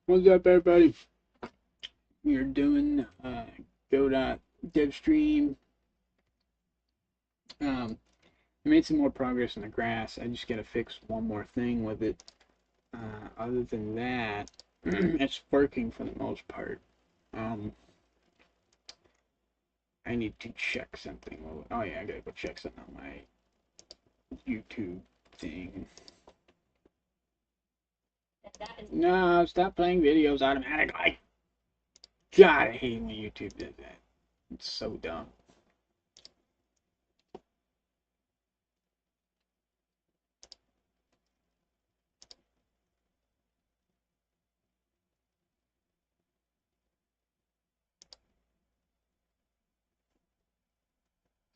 What's up, everybody? You're doing go.devstream. I made some more progress on the grass. I just gotta fix one more thing with it. Other than that, it's working for the most part. Um, I need to check something. Oh yeah, I gotta go check something on my YouTube thing. No, stop playing videos automatically. God, I hate when YouTube does that. It's so dumb.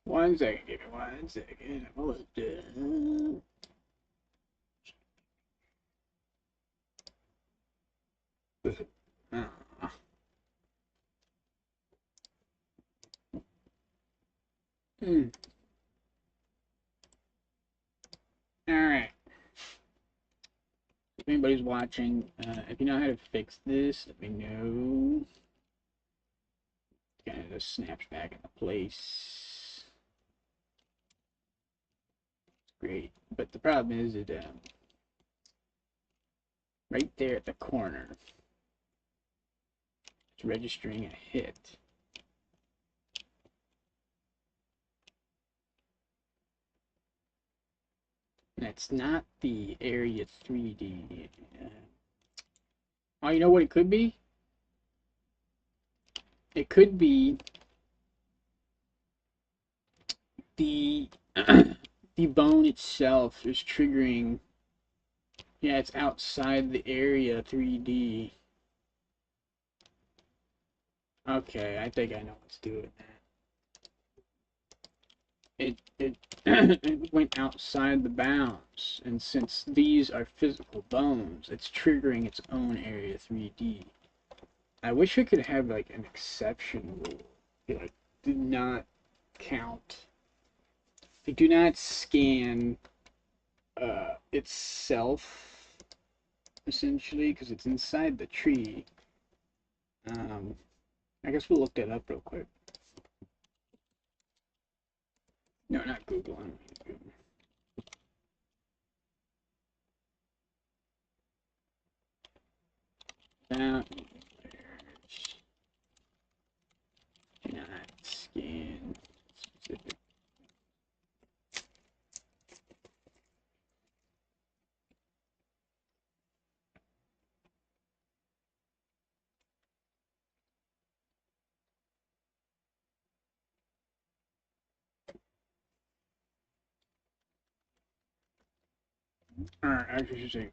One second, give me 1 second. Almost done. Uh, hmm. Alright. If anybody's watching, if you know how to fix this, let me know. Kind of just snaps back into place. Great. But the problem is that right there at the corner, it's registering a hit. That's not the area 3D. Oh, you know what it could be? It could be the the bone itself is triggering. Yeah, it's outside the area 3D. Okay, I think I know what's doing that. It went outside the bounds, and since these are physical bones, it's triggering its own area 3D. I wish I could have like an exception rule. Like, do not count. They do not scan itself essentially because it's inside the tree. Um, I guess we'll look that up real quick. No, not Google. I don't need Google. Not scan specific. Alright, actually, should say.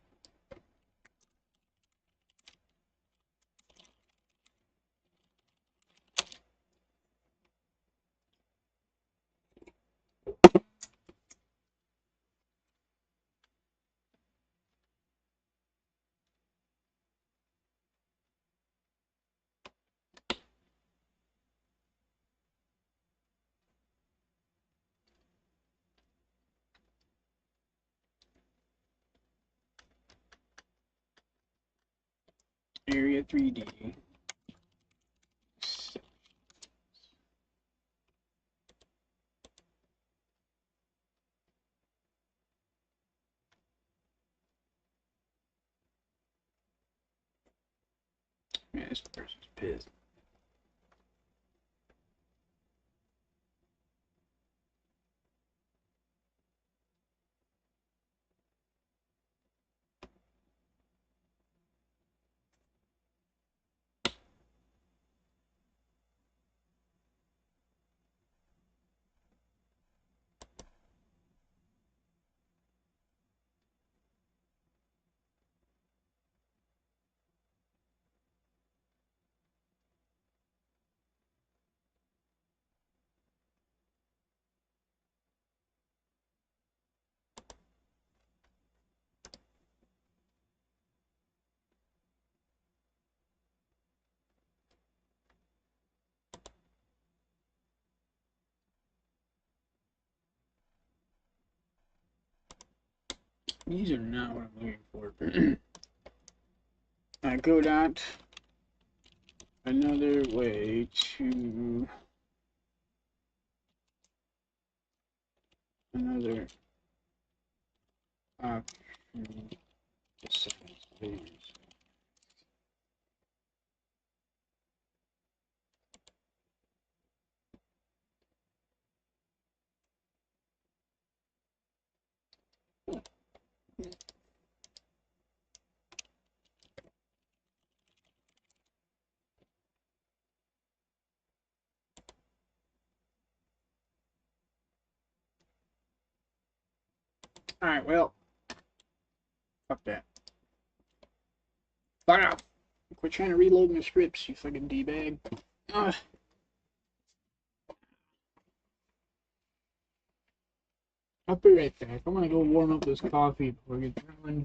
Area 3D. Man, this person's pissed. These are not what I'm looking for. go down another way to another option. Please. Alright, well, fuck that. Fuck off! Quit trying to reload my scripts, you fucking D-bag. Ugh. I'll be right back. I'm gonna go warm up this coffee before we get going.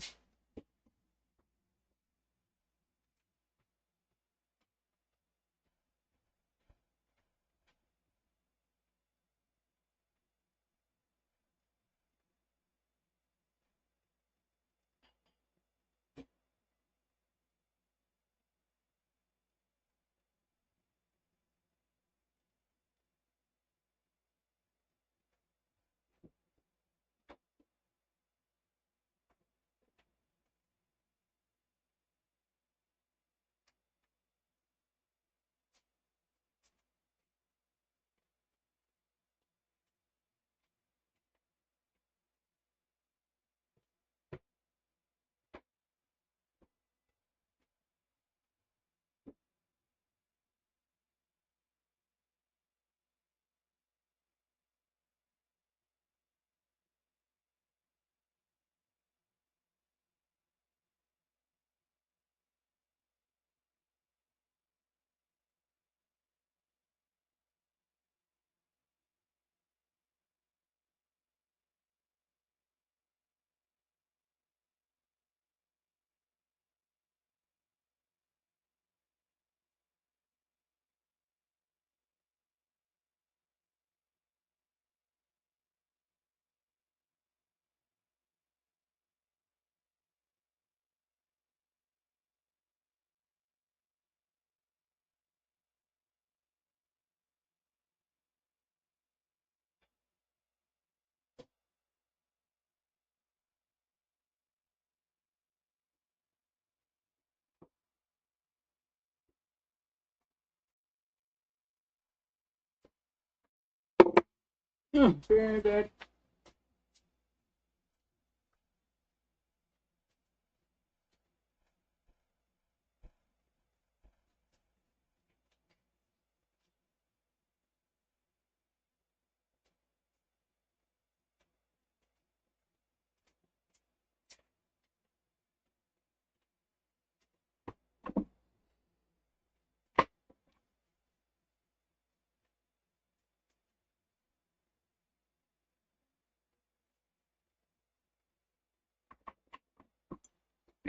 Very bad.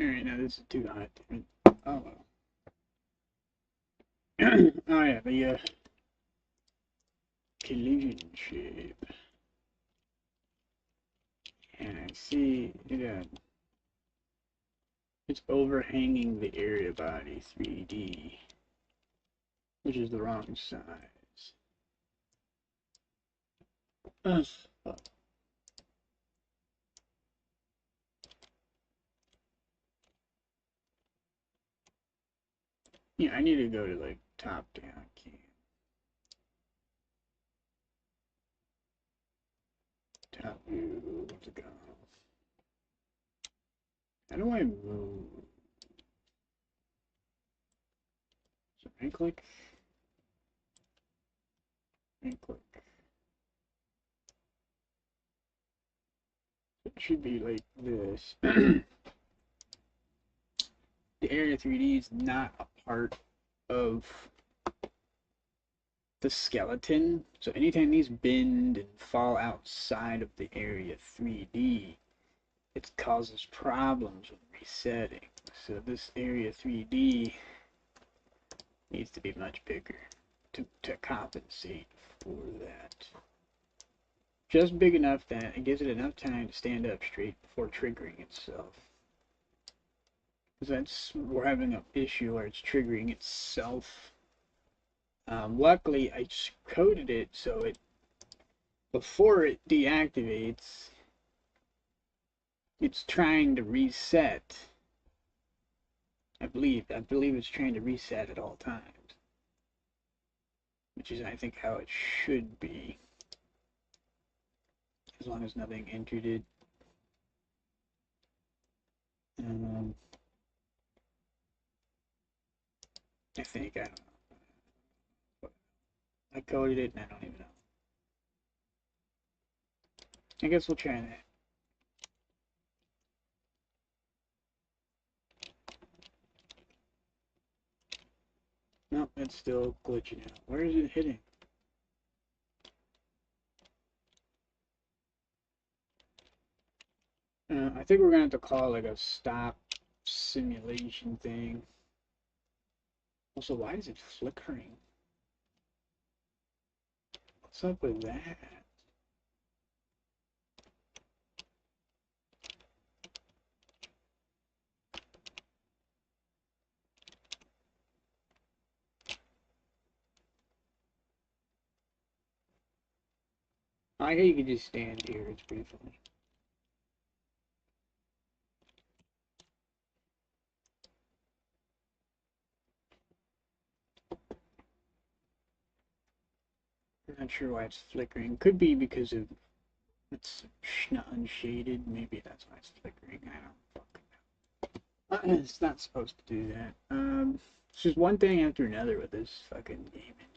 Alright, now this is too hot. Oh well. Oh yeah, the collision shape. And I see it's overhanging the area body 3D, which is the wrong size. Fuck. Yeah, I need to go to like top down cam. Top view, let's go. How do I move? So right click. Right click. It should be like this. The area 3D is not a part of the skeleton, so anytime these bend and fall outside of the area 3D, it causes problems with resetting. So this area 3D needs to be much bigger to compensate for that. Just big enough that it gives it enough time to stand up straight before triggering itself. Because we're having an issue where it's triggering itself. Luckily, I just coded it so before it deactivates, it's trying to reset. I believe it's trying to reset at all times, which is, I think, how it should be, as long as nothing entered it. I think, I don't know. I coded it and I don't even know. I guess we'll try that. Nope, it's still glitching out. Where is it hitting? I think we're gonna have to call like a stop simulation thing. Also, why is it flickering? What's up with that? I like how you can just stand here. It's pretty funny. I'm not sure why it's flickering. Could be because of it's unshaded. Maybe that's why it's flickering. I don't fucking know. It's not supposed to do that. It's just one thing after another with this fucking game engine.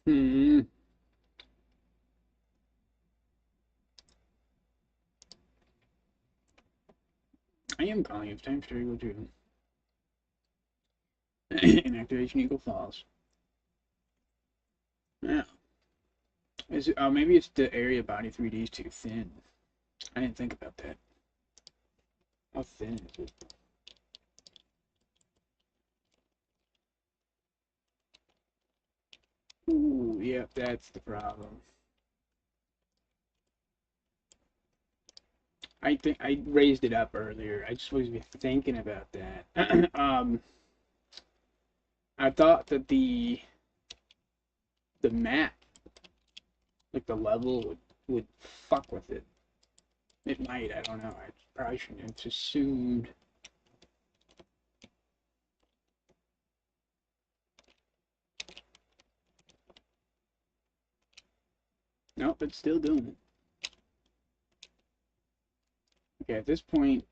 Hmm. I am calling it times 3 equal 2. Inactivation equal false. Yeah. Is it, maybe it's the area body 3D is too thin. I didn't think about that. How thin is it? Ooh, yep, that's the problem. I think I raised it up earlier. I just was thinking about that. I thought that the map, like the level, would fuck with it. It might. I don't know. I probably shouldn't have assumed. Nope, it's still doing it. Okay, at this point,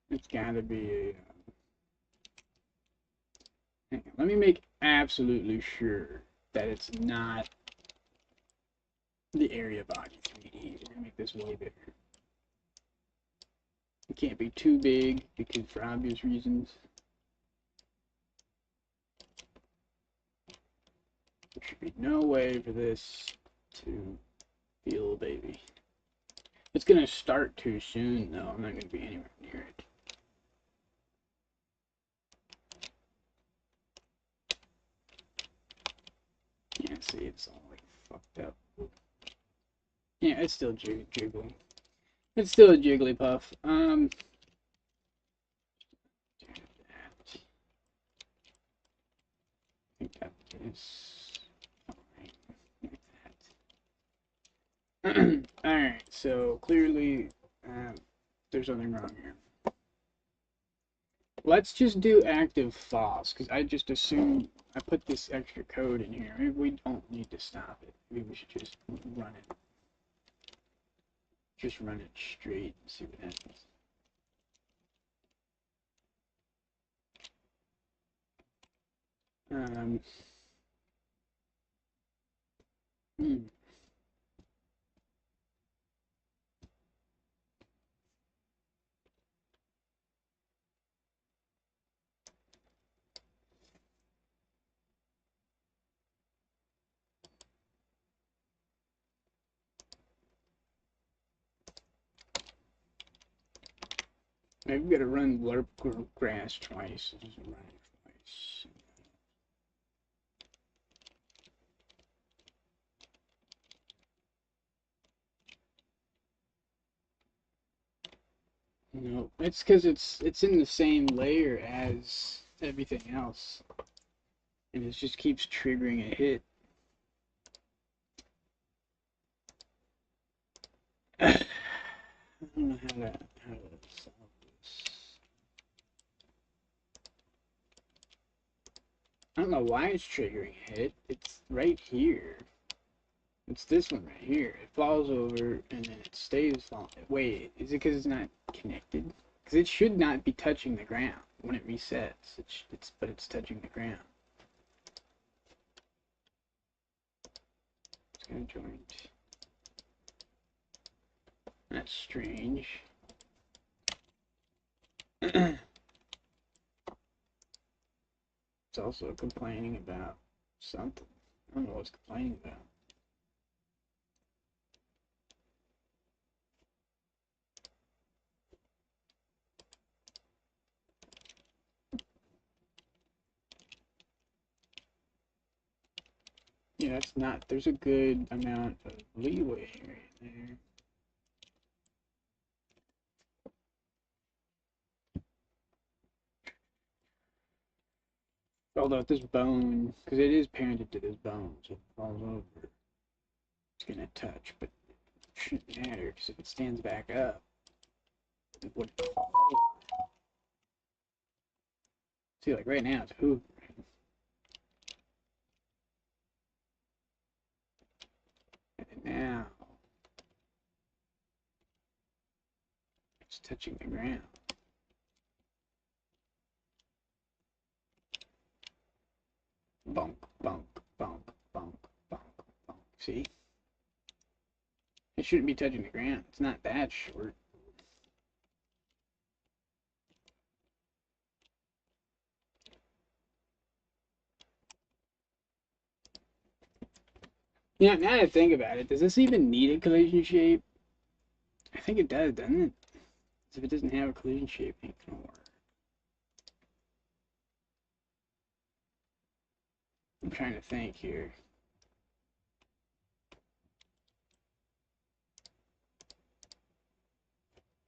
it's gotta be a. Hang on, let me make absolutely sure that it's not the area body 3D. We're gonna make this way bigger. It can't be too big because for obvious reasons. There should be no way for this to be a little baby. It's gonna start too soon though. I'm not gonna be anywhere near it. Yeah, see, it's all like fucked up. Yeah, it's still jiggly. It's still a Jigglypuff. I think that is alright. Alright, so clearly there's something wrong here. Let's just do active false, because I just assumed I put this extra code in here. Maybe we don't need to stop it. Maybe we should just run it. Just run it straight and see what happens. Um, hmm. Maybe we gotta run blurb grass twice. Just run it twice. No, it's because it's in the same layer as everything else, and it just keeps triggering a hit. I don't know how to solve this. I don't know why it's triggering a hit. It's right here. It's this one right here. It falls over and then it stays falling. Wait, is it because it's not connected? Because it should not be touching the ground when it resets. But it's touching the ground. It's gonna joint. That's strange. It's also complaining about something. I don't know what it's complaining about. Yeah, that's not. There's a good amount of leeway right there. Although if this bone, because it is parented to this bone, so if it falls over, it's gonna touch, but it shouldn't matter because if it stands back up, it wouldn't fall over. See, like right now, it's hoovering. And now it's touching the ground. Bonk, bonk, bonk, bonk, bonk, bonk. See? It shouldn't be touching the ground. It's not that short. Yeah, now that I think about it, does this even need a collision shape? I think it does, doesn't it? If it doesn't have a collision shape, it ain't gonna work. I'm trying to think here.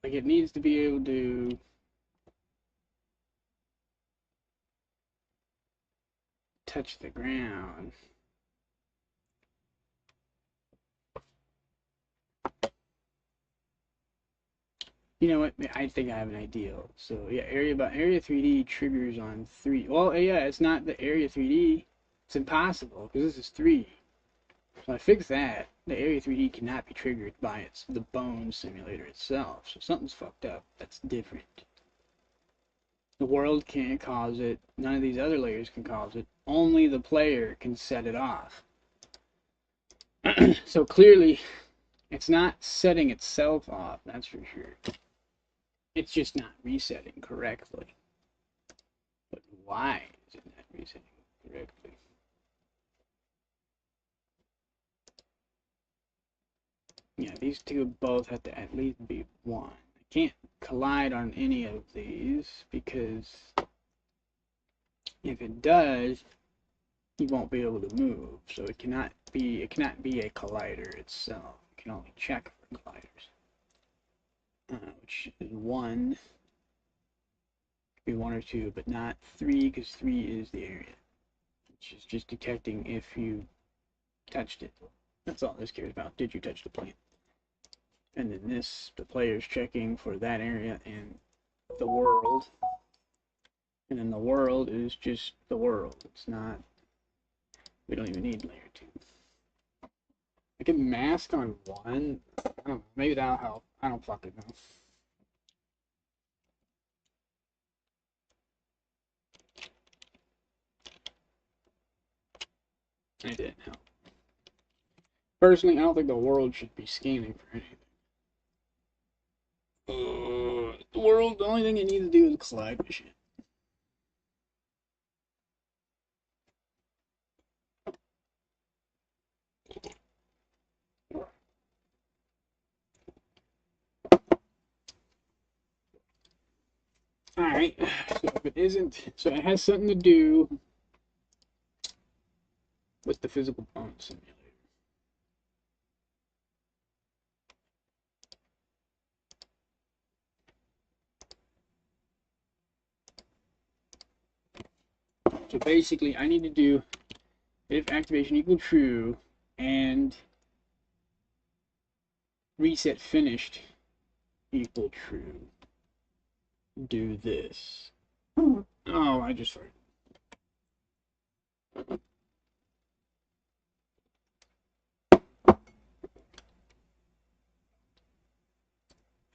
Like it needs to be able to touch the ground. You know what? I think I have an ideal. So yeah, area 3D triggers on 3. Well, yeah, it's not the area 3D. It's impossible because this is 3. So I fixed that. The area 3D cannot be triggered by the bone simulator itself. So something's fucked up. That's different. The world can't cause it. None of these other layers can cause it. Only the player can set it off. So clearly, it's not setting itself off. That's for sure. It's just not resetting correctly. But why is it not resetting correctly? Yeah, these two both have to at least be 1. I can't collide on any of these because if it does, you won't be able to move. So it cannot be a collider itself. You can only check for colliders. Which is 1. Could be 1 or 2, but not 3 because 3 is the area. Which is just detecting if you touched it. That's all this cares about. Did you touch the plant? And then this, the player's checking for that area and the world. And then the world is just the world. It's not, we don't even need layer 2. I can mask on 1. I don't know, maybe that'll help. I don't fucking know. It didn't help. Personally, I don't think the world should be scanning for anything. The world, the only thing it needs to do is collide with shit. Alright, so if it isn't, so it has something to do with the physical bone simulator. So basically, I need to do if activation equal true and reset finished equal true. Do this. Oh, I just farted.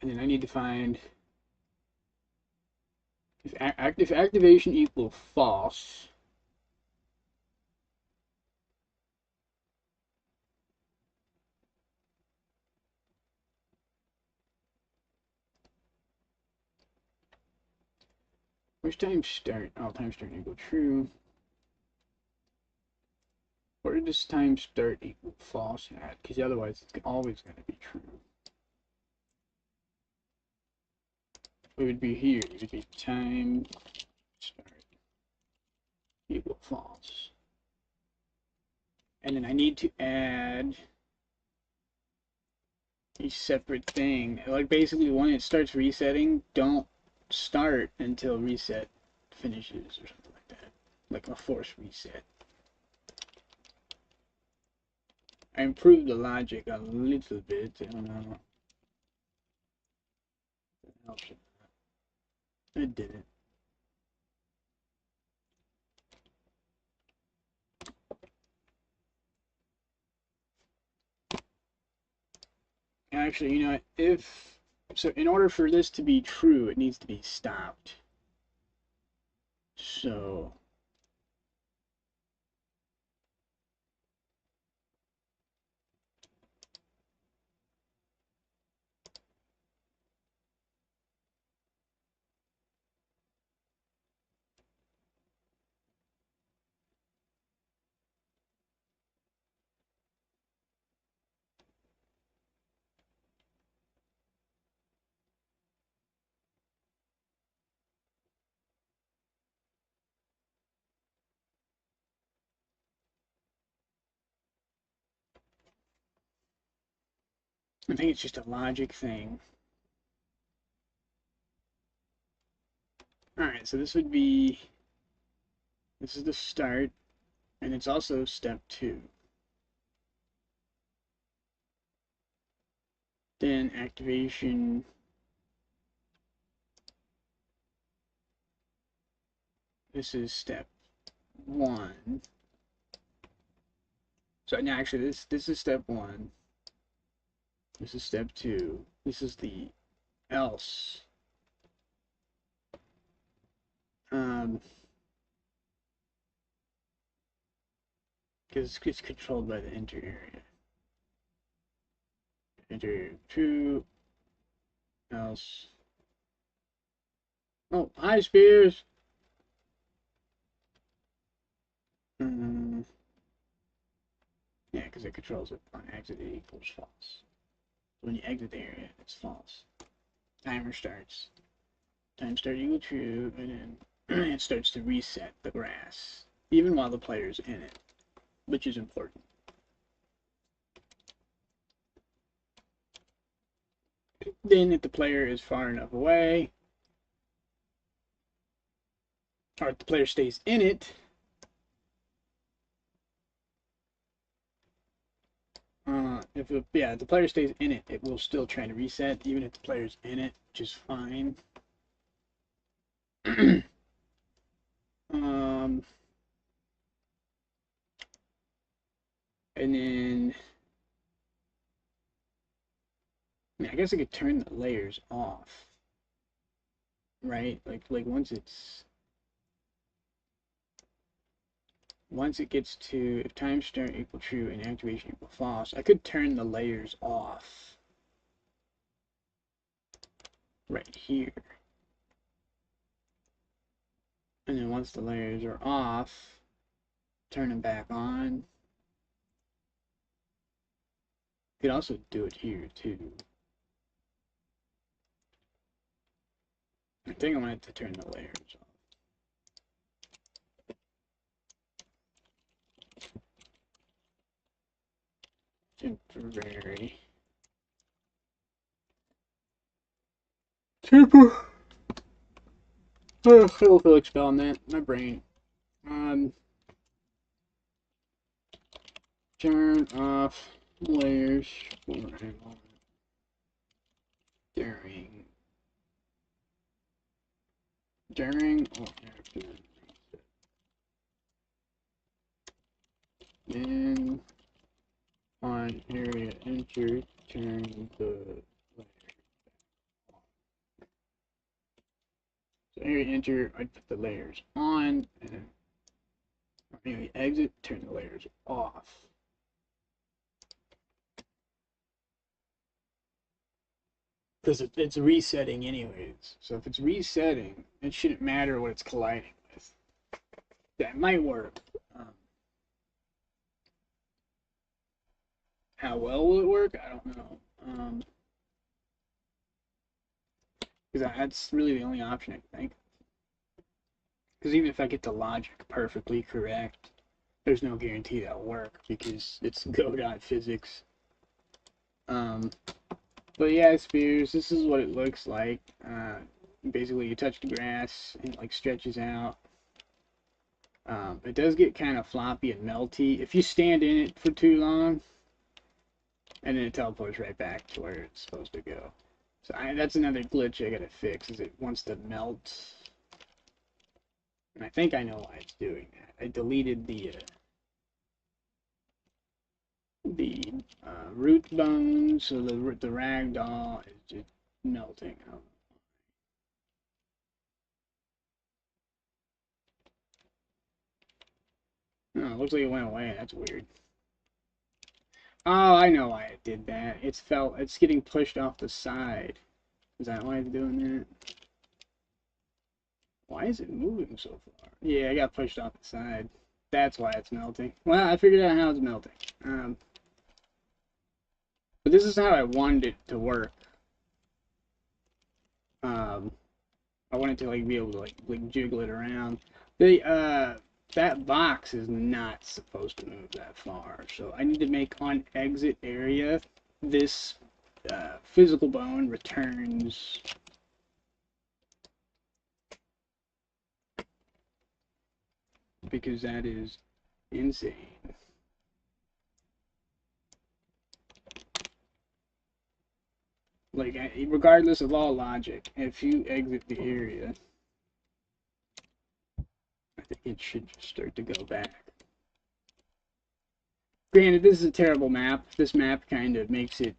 And then I need to find if activation equal false. Where's time start? Oh, time start equal true. Where does time start equal false at? Because otherwise it's always going to be true. It would be here. It would be time start equal false. And then I need to add a separate thing. Like basically when it starts resetting, don't start until reset finishes or something like that. Like a force reset. I improved the logic a little bit. I don't know. It didn't. Actually, you know, if so, in order for this to be true, it needs to be stopped. So I think it's just a logic thing. All right, so this would be, this is the start, and it's also step 2. Then activation, this is step 1. So now actually this is step 1. This is step 2. This is the else. Because it's controlled by the enter area. Enter true, else. Oh, hi, Spears. Yeah, because it controls it on exit it equals false. So when you exit the area, it's false. Timer starts. Time start equal true, and then it starts to reset the grass, even while the player's in it, which is important. Then if the player is far enough away, or if the player stays in it, if the player stays in it, it will still try to reset, even if the player's in it, which is fine. And then I guess I could turn the layers off, right? Like once it's once it gets to, if time start equal true and activation equal false, I could turn the layers off right here. And then once the layers are off, turn them back on. You could also do it here too. I think I wanted to turn the layers off. Temporary. Temporary. Oh, I will feel expel on that. My brain. Turn off layers for a moment during or after. Then on area enter, turn the layer on. So area enter, I put the layers on, and area exit, turn the layers off. Because it's resetting anyways. So if it's resetting, it shouldn't matter what it's colliding with. That might work. How well will it work? I don't know. Because that's really the only option I think. Because even if I get the logic perfectly correct, there's no guarantee that'll work because it's go.physics. But yeah, Spears, this is what it looks like. Basically, you touch the grass and it like stretches out. It does get kind of floppy and melty if you stand in it for too long, and then it teleports right back to where it's supposed to go. So that's another glitch I gotta fix, is it wants to melt. And I think I know why it's doing that. I deleted the root bone, so the ragdoll is just melting. Oh, it looks like it went away. That's weird. Oh, I know why it did that. It's getting pushed off the side. Is that why it's doing that? Why is it moving so far? Yeah, I got pushed off the side. That's why it's melting. Well, I figured out how it's melting. But this is how I wanted it to work. I wanted to like be able to like jiggle it around. That box is not supposed to move that far, so I need to make on exit area this physical bone returns. Because that is insane. Like, regardless of all logic, if you exit the area, I think it should just start to go back. Granted, this is a terrible map. This map kind of makes it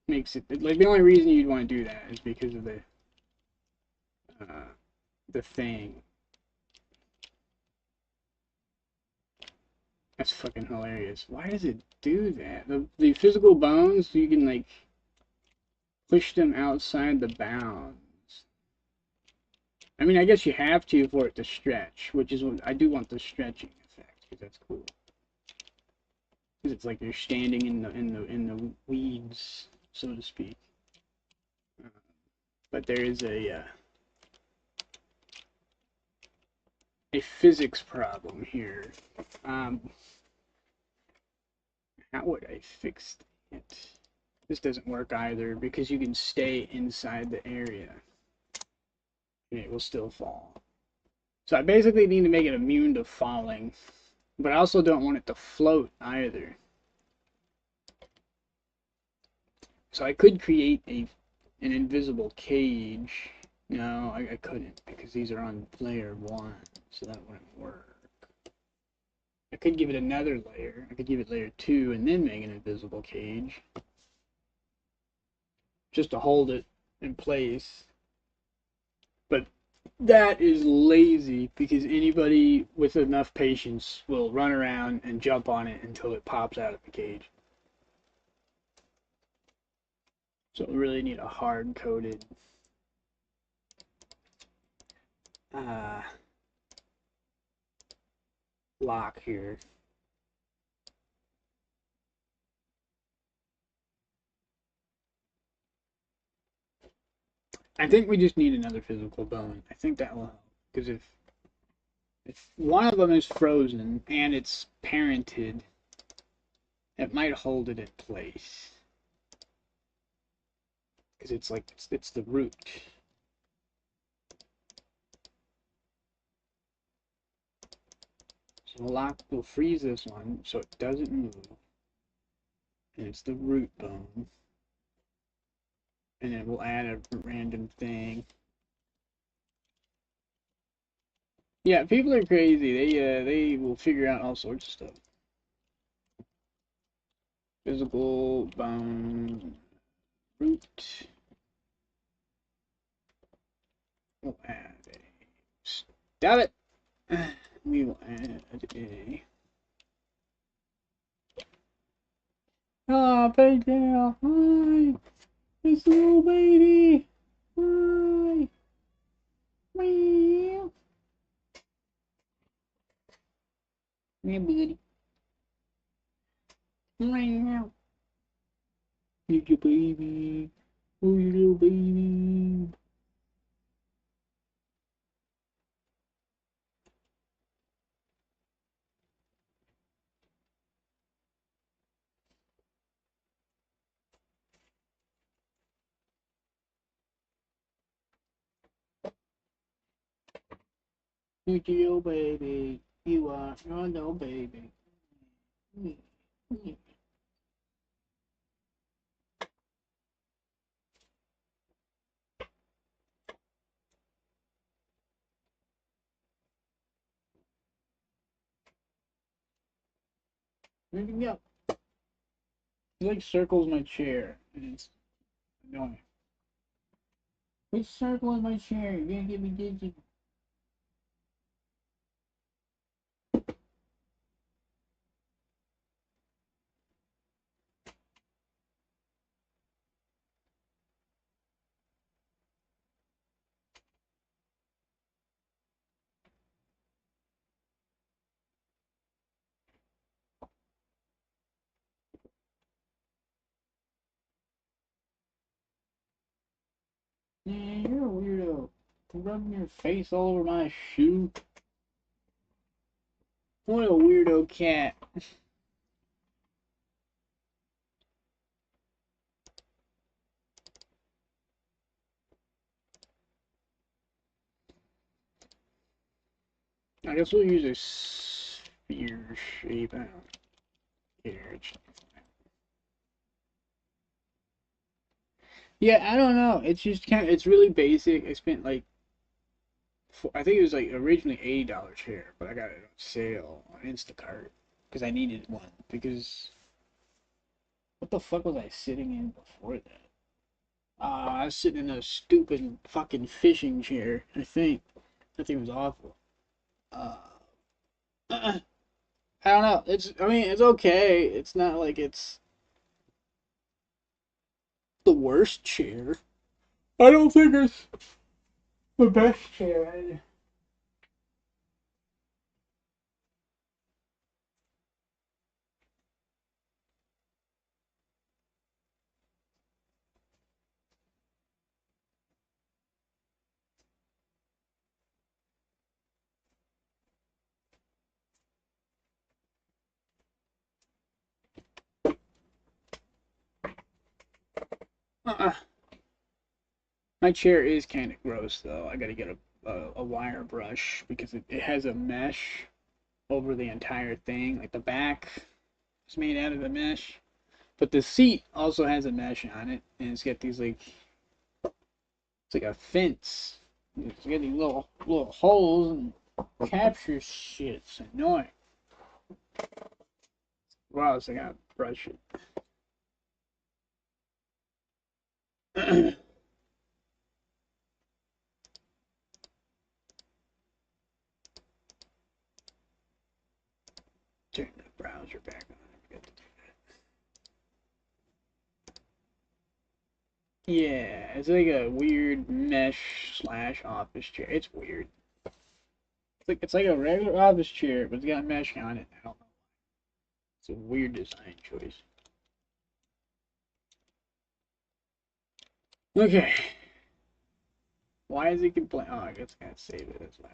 like the only reason you'd want to do that is because of the thing. That's fucking hilarious. Why does it do that? The physical bones, you can like push them outside the bounds. I mean, I guess you have to for it to stretch, which is what I do want the stretching effect because that's cool. Because it's like you're standing in the weeds, so to speak. But there is a physics problem here. How would I fix it? This doesn't work either because you can stay inside the area and it will still fall. So I basically need to make it immune to falling, but I also don't want it to float either. So I could create an invisible cage. No, I couldn't because these are on layer 1, so that wouldn't work. I could give it another layer. I could give it layer 2 and then make an invisible cage. Just to hold it in place. But That is lazy because anybody with enough patience will run around and jump on it until it pops out of the cage. So we really need a hard coated uh, lock here. I think we just need another physical bone. I think that will help because if one of them is frozen and it's parented, it might hold it in place because it's like it's the root. So the lock will freeze this one so it doesn't move, and it's the root bone. And then we'll add a random thing. Yeah, people are crazy. They will figure out all sorts of stuff. Physical bone root. We'll add a. Stop it. We will add a. Oh, Pigtail! Hi! It's little baby! Hi! Meow! Meow, buddy. Meow! Here's your baby! Oh, your little baby! Here's your little baby! You are your little baby! Where'd you go? He like circles my chair, and it's annoying. Which circle in my chair? You're gonna get me dizzy. Man, you're a weirdo. Rubbing your face all over my shoe. What a weirdo cat. I guess we'll use a sphere shape. I don't care. Yeah, I don't know. It's just kind of, it's really basic. I spent like, I think it was like originally $80 chair, but I got it on sale on Instacart because I needed one. Because what the fuck was I sitting in before that? I was sitting in a stupid fucking fishing chair, I think. That thing was awful. Uh, I don't know. I mean, it's okay. It's not like it's the worst chair. I don't think it's the best chair either. Uh-uh. My chair is kind of gross, though. I gotta get a wire brush because it has a mesh over the entire thing. Like the back is made out of a mesh. But the seat also has a mesh on it, and it's got these like it's like a fence. It's got these little holes and captures shit. It's annoying. Wow, so I gotta brush it. Turn the browser back on. I forgot to do that. Yeah, it's like a weird mesh / office chair. It's weird. It's like a regular office chair, but it's got mesh on it. I don't know. It's a weird design choice. Okay. Why is it complaining? Oh, I guess I gotta save it. That's why.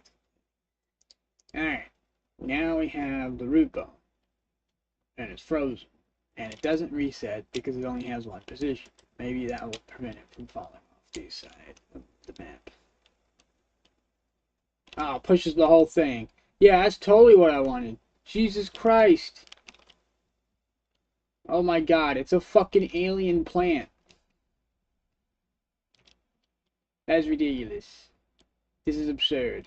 Alright. Now we have the root bone. And it's frozen. And it doesn't reset because it only has one position. Maybe that will prevent it from falling off the side of the map. Oh, it pushes the whole thing. Yeah, that's totally what I wanted. Jesus Christ. Oh my god, it's a fucking alien plant. That's ridiculous. This is absurd.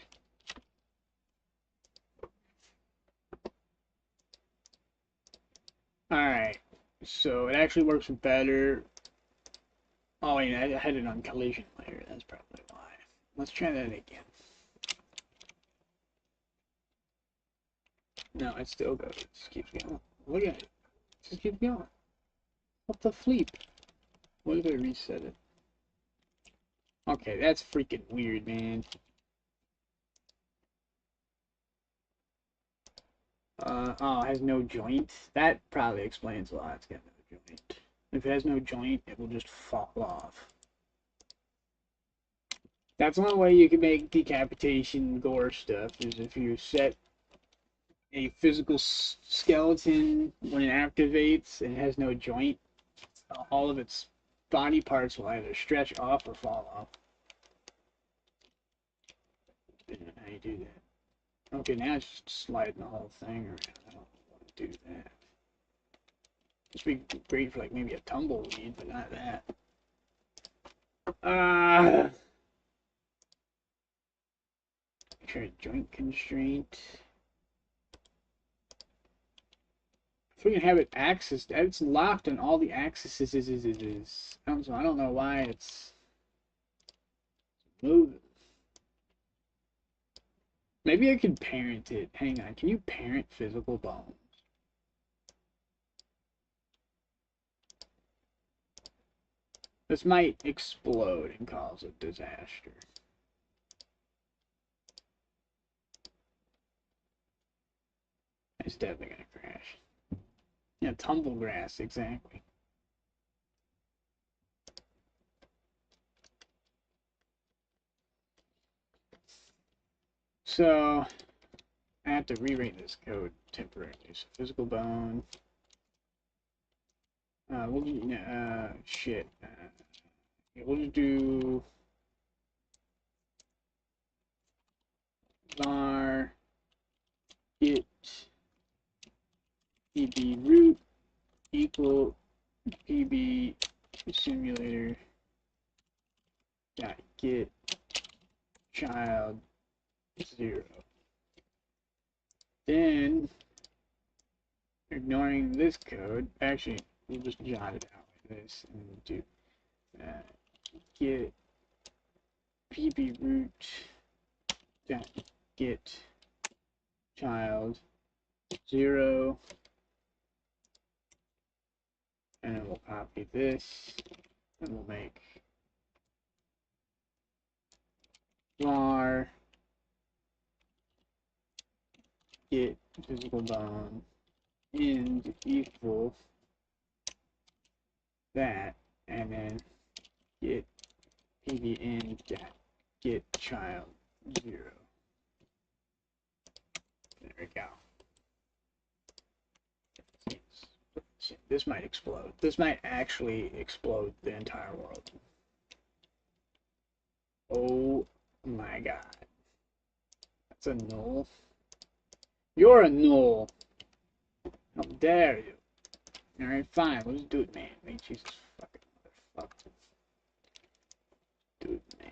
Alright. So it actually works better. Oh, wait, I had it on collision layer. That's probably why. Let's try that again. No, it still goes. It just keeps going. Look at it. It just keeps going. What the fleep? What if I reset it? Okay, that's freaking weird, man. Oh, it has no joint. That probably explains a lot. It's got no joint. If it has no joint, it will just fall off. That's one way you can make decapitation gore stuff, is if you set a physical skeleton when it activates and it has no joint, all of its body parts will either stretch off or fall off. Depending on how you do that. Okay, now it's just sliding the whole thing around. I don't want to do that. This would be great for like maybe a tumbleweed, but not that. Try joint constraint. If we can have it accessed, it's locked on all the axes. So I don't know why it's moving. Maybe I could parent it. Hang on, can you parent physical bones? This might explode and cause a disaster. It's definitely gonna crash. Yeah, tumble grass, exactly. So I have to rewrite this code temporarily. So physical bone. We'll do shit. Yeah, we'll just do var get pb root equal pb simulator dot get child 0. Then, ignoring this code, actually, we'll just jot it out like this and do get pb root dot get child 0, and then we'll copy this and we'll make var get physical bone end equal that, and then get pbn dot get child 0. There we go. This might explode. This might actually explode the entire world. Oh my god. That's a null. You're a null. How dare you? Alright, fine. Let's do it, man. I mean, Jesus fucking motherfucker. Do it, man.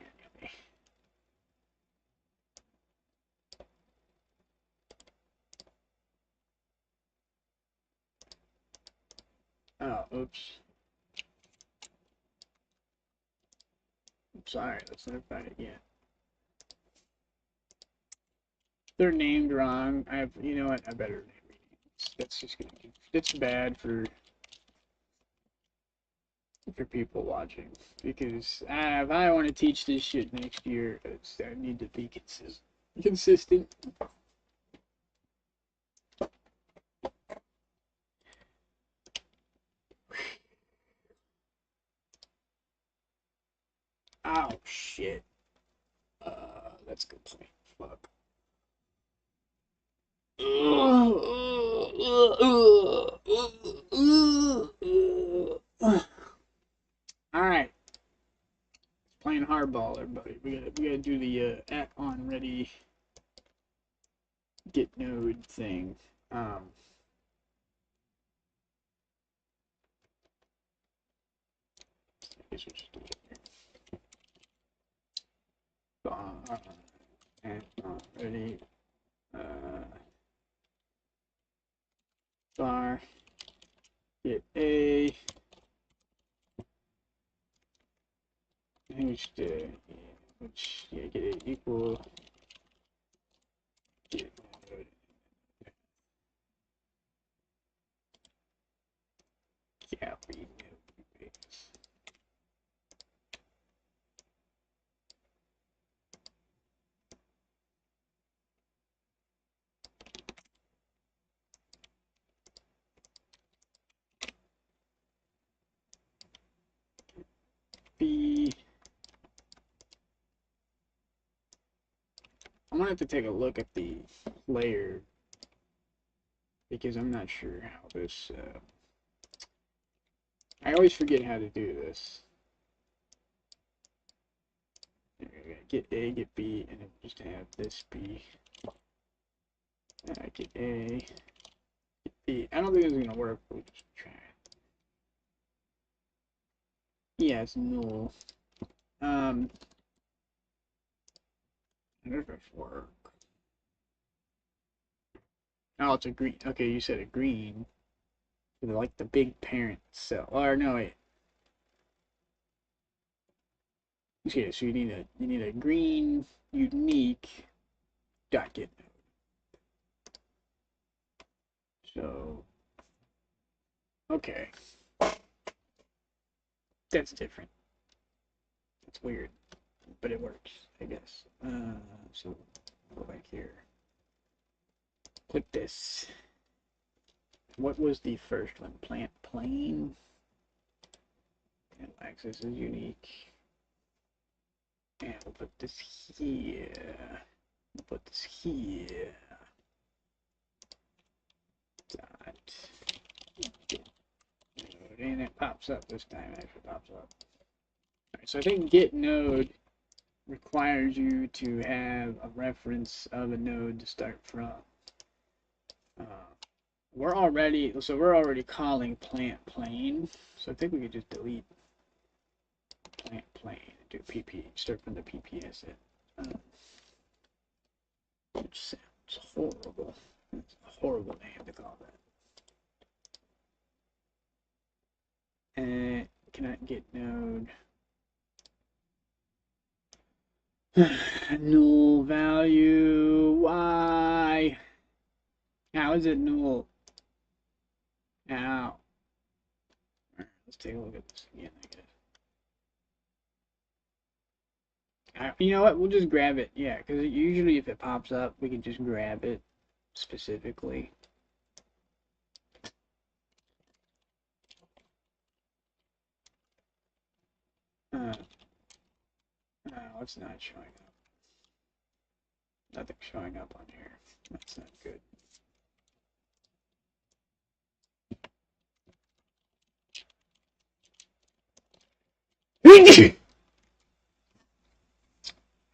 Oh, oops. I'm sorry. Let's never try it again. They're named wrong. You know what? I better name it. that's just gonna be, it's bad for people watching, because if I want to teach this shit next year, I need to be consistent. Oh shit. That's a good point. Fuck. All right, playing hardball, everybody. We gotta do the at on ready get node thing. I guess we'll just do it here. At on ready. Bar get a. Which get it equal. Get node. Yeah, we B. I'm gonna have to take a look at the layer because I'm not sure how this. I always forget how to do this. Get A, get B, and then just have this B. Get A, get B. I don't think this is gonna work, but we'll just try it. Yeah, it's null. I wonder if it's work. Oh, it's a green. Okay, you said a green. Like the big parent cell. Or no, wait. Okay, so you need a green unique dot get node. So okay, that's different. It's weird, but it works, I guess. So go back here. Click this. What was the first one? Plant plane. And access is unique. And we'll put this here. We'll put this here. Dot. And it pops up this time. It actually pops up. Alright, so I think get node requires you to have a reference of a node to start from. We're already calling plant plane, so I think we could just delete plant plane and do PP, start from the PPS. Which sounds horrible. It's a horrible name to call that. And cannot get node. Null value. Why? How is it null? Now, let's take a look at this again, I guess. You know what? We'll just grab it. Yeah, because usually if it pops up, we can just grab it specifically. No, it's not showing up. Nothing's showing up on here. That's not good.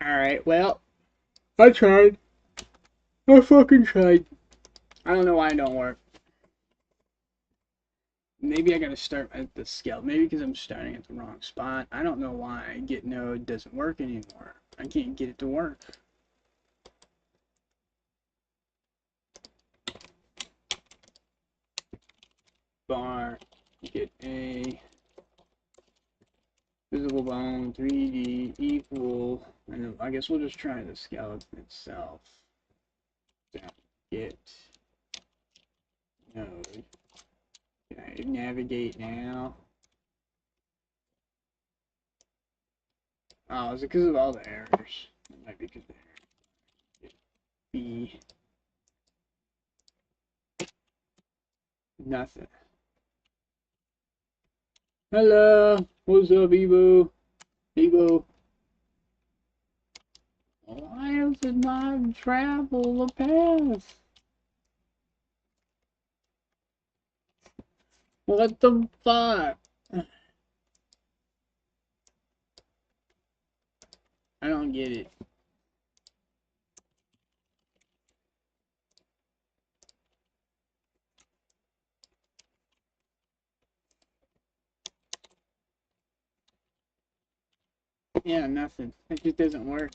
Alright, well, I tried. I fucking tried. I don't know why it don't work. Maybe I gotta start at the scale. Maybe because I'm starting at the wrong spot. I don't know why get node doesn't work anymore. I can't get it to work. Bar, get a visible bone 3D equal, and I guess we'll just try the skeleton itself. Get No. Can I navigate now? Oh, is it because of all the errors? It might be because of the errors. B. Nothing. Hello. What's up, Evo? Evo. Why does it not travel the path? What the fuck? I don't get it. Yeah, nothing. It just doesn't work.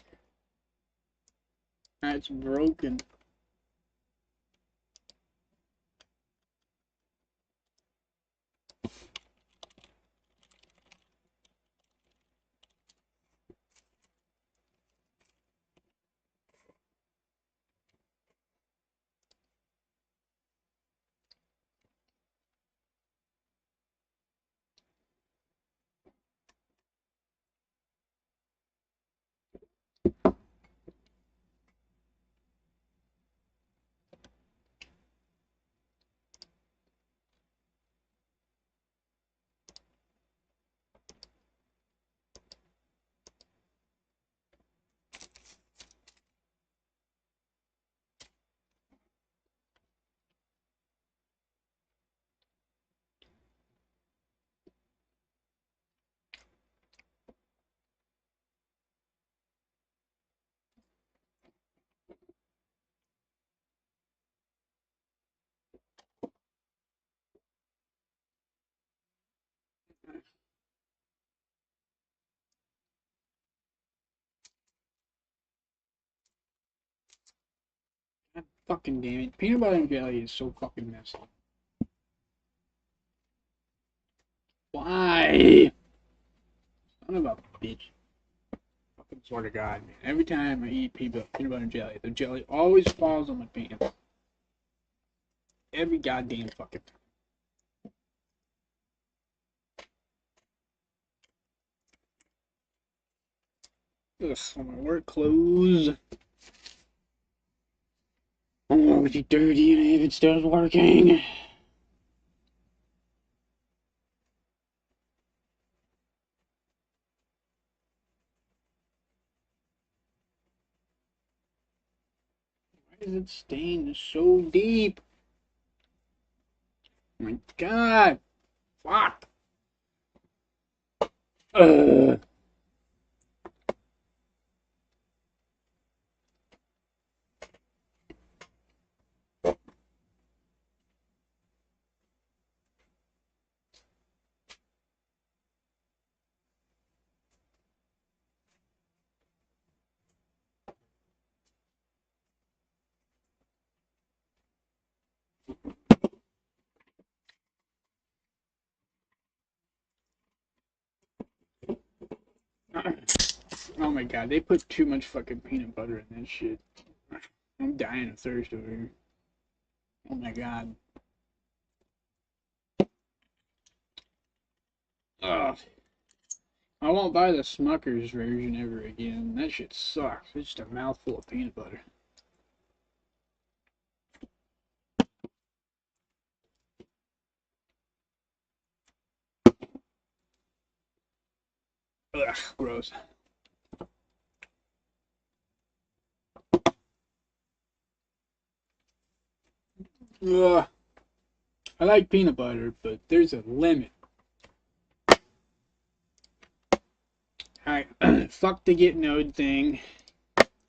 It's broken. God fucking damn it. Peanut butter and jelly is so fucking messy. Why? Son of a bitch. Fucking swear to God, man. Every time I eat peanut butter and jelly, the jelly always falls on my pants. Every goddamn fucking time. Ugh, on my work clothes. Oh, it's dirty and if it still working. Why is it stained so deep? Oh my God. Fuck. Ugh. Oh my God, they put too much fucking peanut butter in this shit. I'm dying of thirst over here. Oh my God. Ugh. I won't buy the Smucker's version ever again. That shit sucks. It's just a mouthful of peanut butter. Ugh, gross. Ugh. I like peanut butter, but there's a limit. Alright, fuck the get node thing.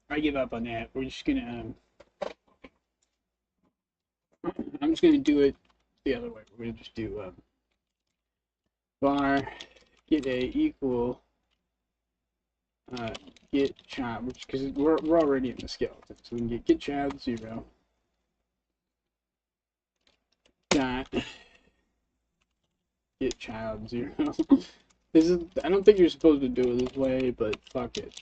I give up on that. We're just gonna, I'm just gonna do it the other way. We're gonna just do, var get a equal, get child, which, because we're already in the skeleton, so we can get child 0 dot get child 0. This is, I don't think you're supposed to do it this way, but fuck it.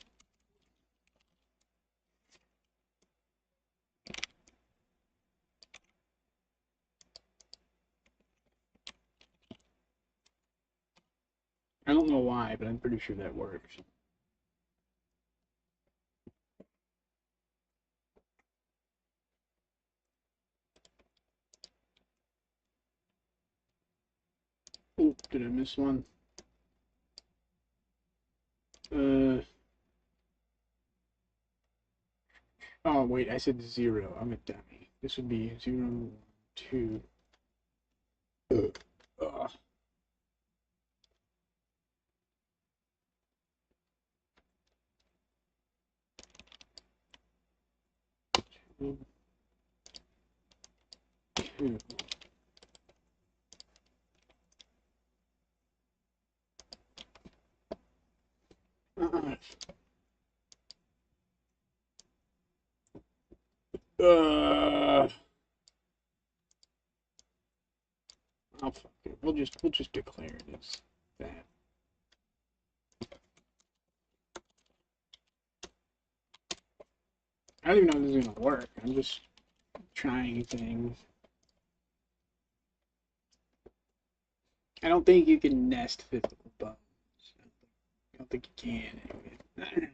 I don't know why, but I'm pretty sure that works. Oh, did I miss one? Uh, oh wait, I said 0. I'm a dummy. This would be 0, 2. Uh, 2, 2. Uh, uh, oh fuck it. We'll just declare it as that. I don't even know if this is gonna work. I'm just trying things. I don't think you can nest physical bones. I don't think you can anyway.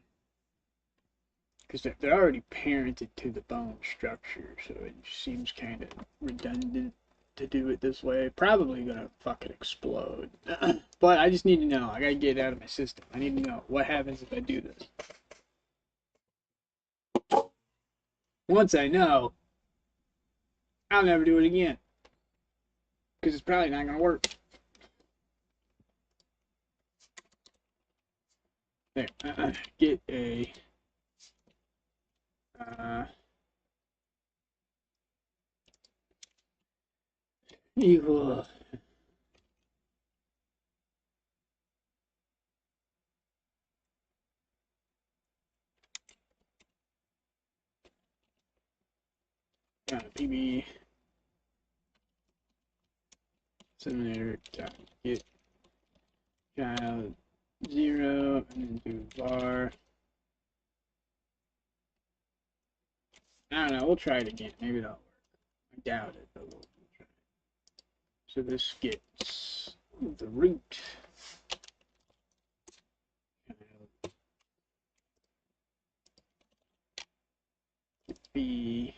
Because they're already parented to the bone structure, so it seems kind of redundant to do it this way. Probably gonna fucking explode. But I just need to know. I gotta get it out of my system. I need to know what happens if I do this. Once I know, I'll never do it again. Because it's probably not gonna work. There. Get a equal. PB disseminator get child 0 and then do var. I don't know. We'll try it again. Maybe that'll work. I doubt it, but we'll try. So this gets the root. B.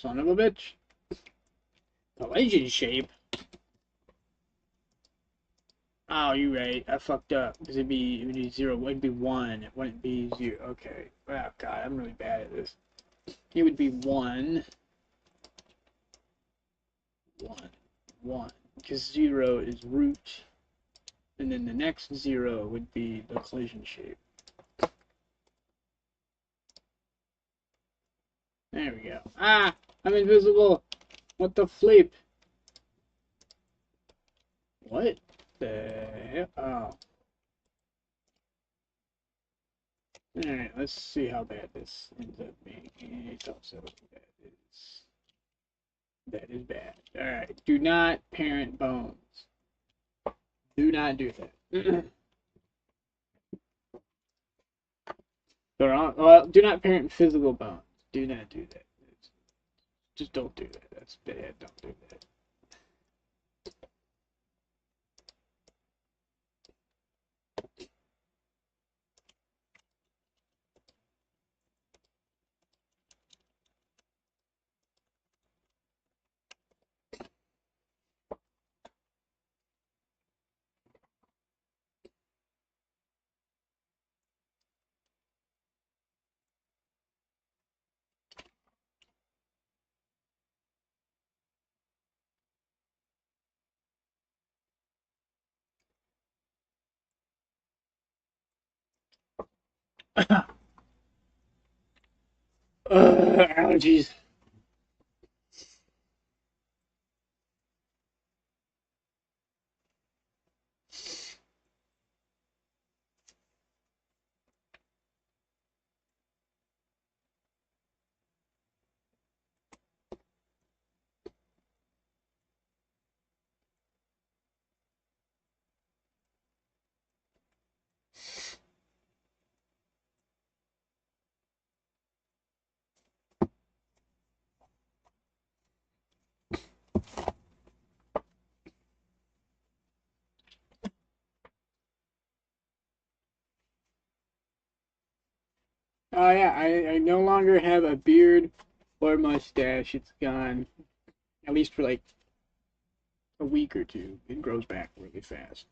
Son of a bitch. Malaysian shape. Oh, you're right. I fucked up. Because it would be 0. It would be 1. It wouldn't be 0. Okay. Oh, God. I'm really bad at this. It would be 1. 1. 1. Because 0 is root. And then the next 0 would be the collision shape. There we go. Ah! I'm invisible! What the flip? What the hell? Oh. Alright, let's see how bad this ends up being. It's also that is bad. Alright, do not parent bones. Do not do that. Well, do not parent physical bones. Do not do that. Just don't do that. That's bad. Don't do that. Allergies. Oh yeah, I no longer have a beard or mustache. It's gone. At least for like a week or two. It grows back really fast.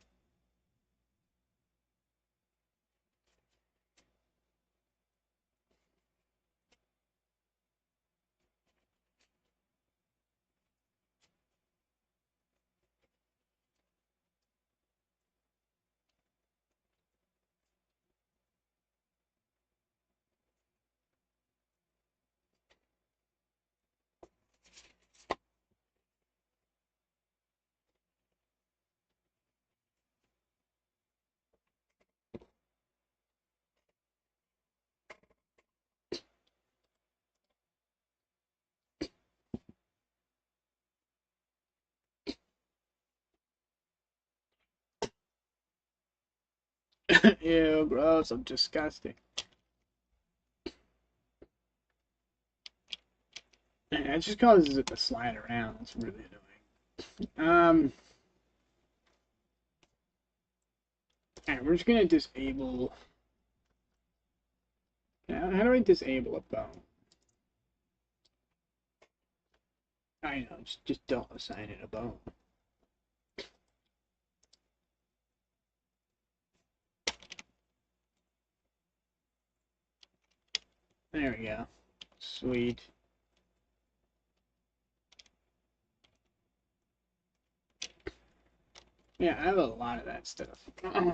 Ew, gross. I'm disgusting. It just causes it to slide around. It's really annoying. Alright, we're just gonna disable. How do I disable a bone? I know, just don't assign it a bone. There we go. Sweet. Yeah, I have a lot of that stuff. There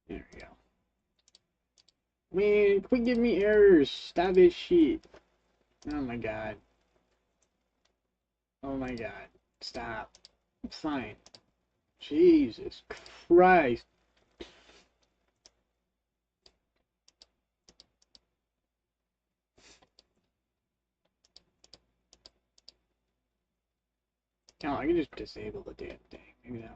we go. Man, quit giving me errors. Stop this shit. Oh my god. Oh my god. Stop. It's fine. Jesus Christ. No, I can just disable the damn thing. Maybe that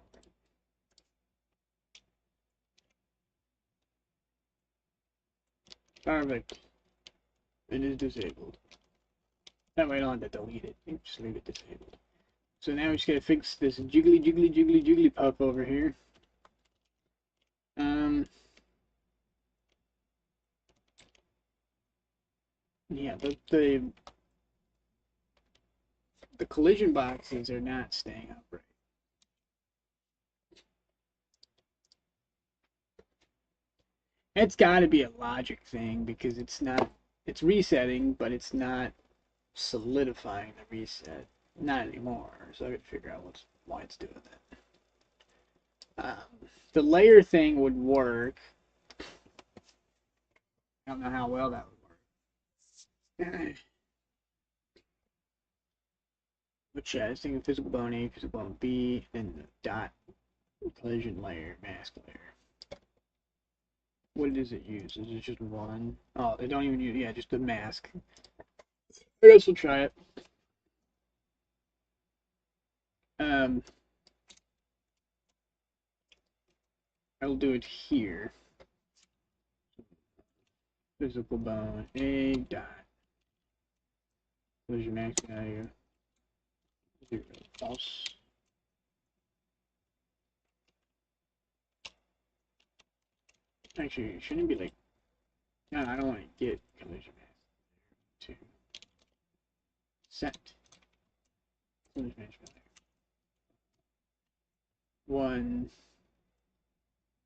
will work. Perfect. It is disabled. That way I don't have to delete it. You just leave it disabled. So now we just gotta fix this jiggly pup over here. Yeah, the collision boxes are not staying upright. It's got to be a logic thing because it's resetting, but it's not solidifying the reset. Not anymore. So I gotta figure out why it's doing that. The layer thing would work. I don't know how well that would work. Which I think of physical bone A, physical bone B, then the dot collision layer, mask layer. What does it use? Is it just one? Oh, they don't even use, yeah, just the mask. I guess we'll try it. Um, I'll do it here. Physical bone, A dot. Collision max value. 0, false. Actually, it shouldn't be like, no, I don't want to get collision max. 2. Set. Collision max value. 1.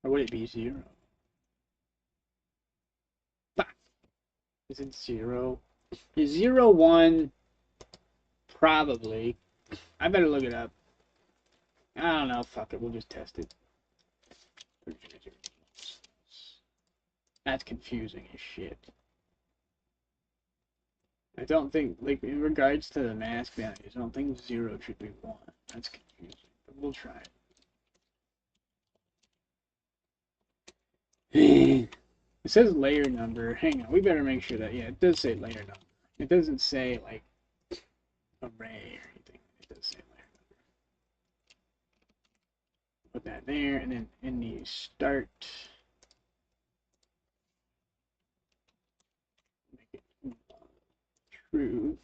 Or would it be 0? Fuck. Is it 0? Is 0, 1? Probably. I better look it up. I don't know. Fuck it. We'll just test it. That's confusing as shit. I don't think, like, in regards to the mask values, I don't think 0 should be 1. That's confusing. But we'll try it. It says layer number. Hang on. We better make sure that, yeah, it does say layer number. It doesn't say, like, array or anything. It does say layer number. Put that there, and then in the start, make it true.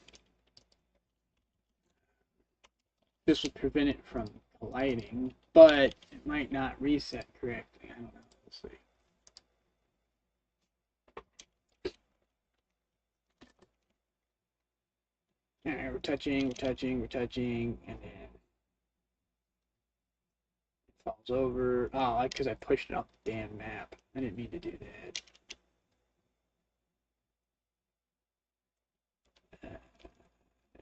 This will prevent it from colliding, but it might not reset correctly. I don't know. We'll see. Alright, we're touching, and then it falls over. Oh, because I pushed it off the damn map. I didn't mean to do that.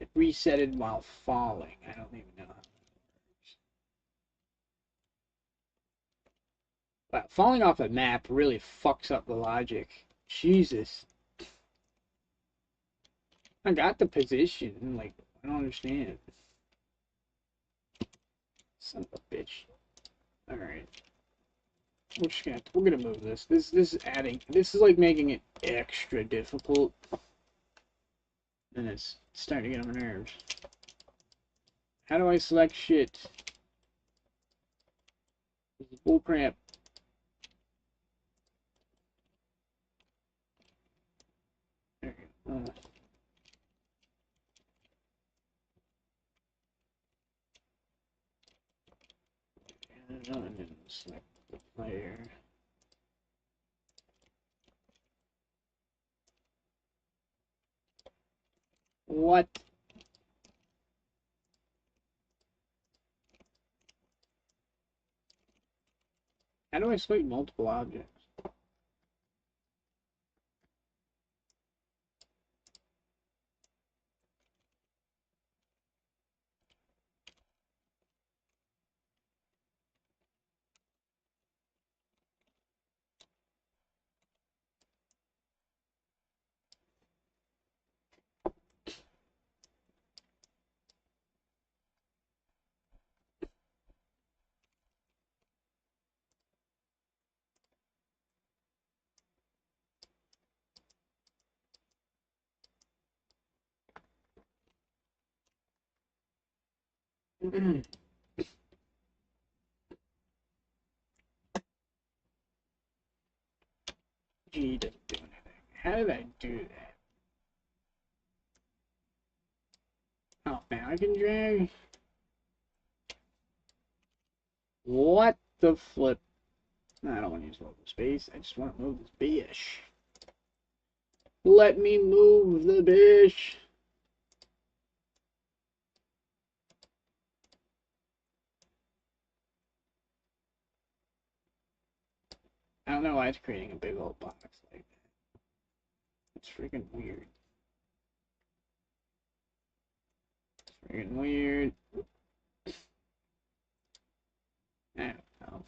It resetted while falling. I don't even know how that works. Wow, falling off a map really fucks up the logic. Jesus. I got the position. Like, I don't understand. Son of a bitch. Alright. We're gonna move this. This is adding, this is like making it extra difficult. And it's starting to get on my nerves. How do I select shit? This is bullcrap. There we go. And then select the player. What? How do I select multiple objects? G doesn't do anything. How did I do that? Oh, now I can drag? What the flip? No, I don't want to use local space. I just want to move this bish. Let me move the bish. I don't know why it's creating a big old box like that. It's freaking weird. It's freaking weird. I don't know.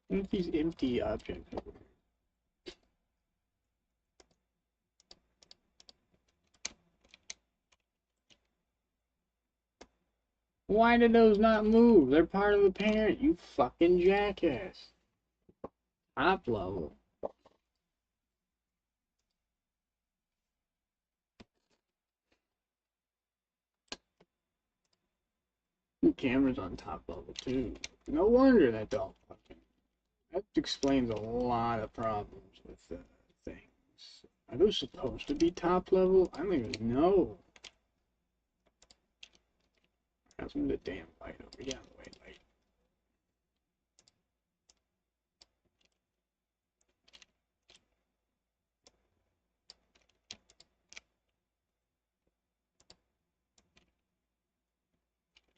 What are these empty objects over here? Why did those not move? They're part of the parent, you fucking jackass. Top level. The camera's on top level too. No wonder that don't fucking. That explains a lot of problems with things. Are those supposed to be top level? I don't even know. How's the damn light over? Yeah, the white light.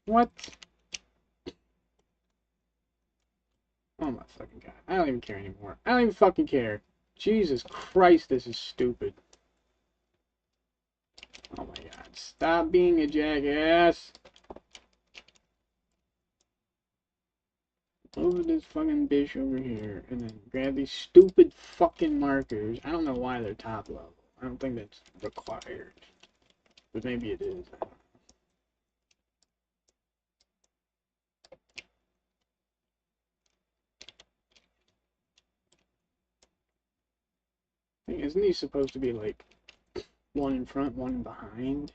What? Oh my fucking god. I don't even care anymore. I don't even fucking care. Jesus Christ, this is stupid. Oh my god. Stop being a jackass. Move this fucking bitch over here and then grab these stupid fucking markers. I don't know why they're top level. I don't think that's required. But maybe it is. I don't know. Isn't he supposed to be like one in front, one behind?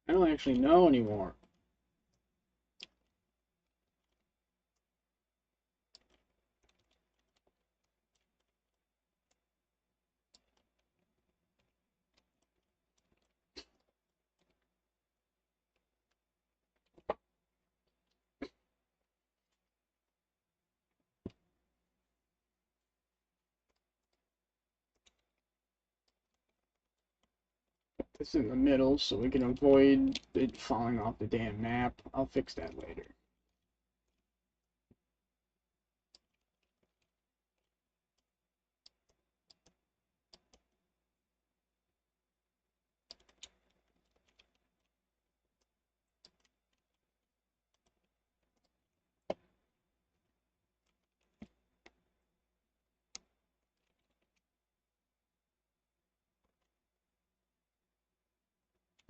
I don't actually know anymore. this in the middle so we can avoid it falling off the damn map. I'll fix that later.